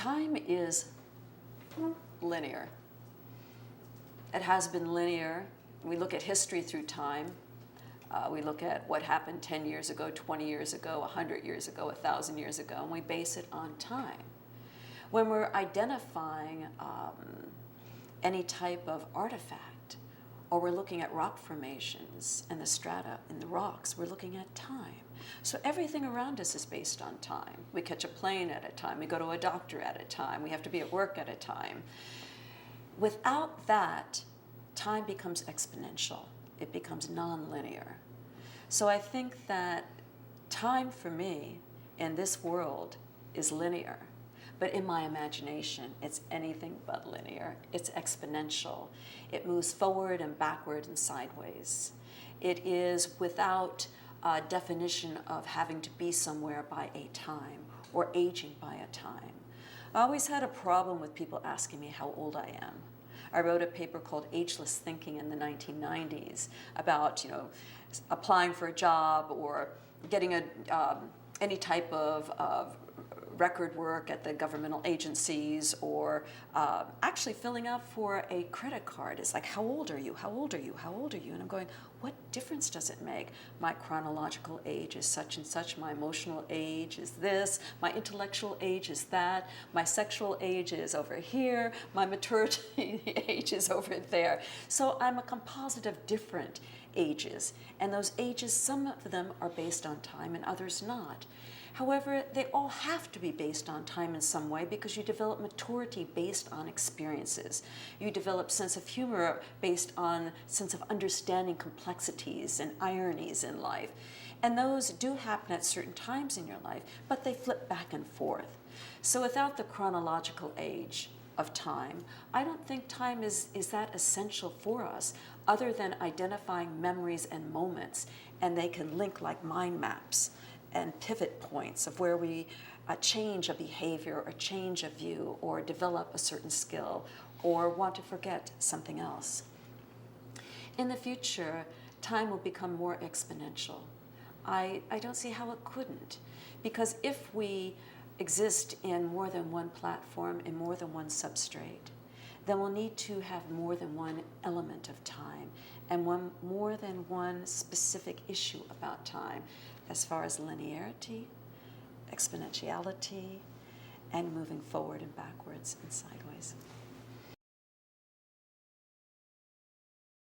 Time is linear. It has been linear. We look at history through time. We look at what happened 10 years ago, 20 years ago, 100 years ago, 1,000 years ago, and we base it on time. When we're identifying any type of artifact, or we're looking at rock formations and the strata in the rocks, we're looking at time. So everything around us is based on time. We catch a plane at a time, we go to a doctor at a time, we have to be at work at a time. Without that, time becomes exponential. It becomes non-linear. So I think that time for me in this world is linear. But in my imagination, it's anything but linear. It's exponential. It moves forward and backward and sideways. It is without a definition of having to be somewhere by a time or aging by a time. I always had a problem with people asking me how old I am. I wrote a paper called Ageless Thinking in the 1990s about, applying for a job or getting any type of record work at the governmental agencies, or actually filling out for a credit card. It's like, how old are you? How old are you? How old are you? And I'm going, what difference does it make? My chronological age is such and such. My emotional age is this. My intellectual age is that. My sexual age is over here. My maturity age is over there. So I'm a composite of different ages. And those ages, some of them are based on time and others not. However, they all have to be based on time in some way, because you develop maturity based on experiences. You develop sense of humor based on sense of understanding complexities and ironies in life. And those do happen at certain times in your life, but they flip back and forth. So without the chronological age of time, I don't think time is that essential for us, other than identifying memories and moments, and they can link like mind maps and pivot points of where we change a behavior or change a view or develop a certain skill or want to forget something else. In the future, time will become more exponential. I don't see how it couldn't, because if we exist in more than one platform, in more than one substrate, then we'll need to have more than one element of time and more than one specific issue about time, as far as linearity, exponentiality, and moving forward and backwards and sideways.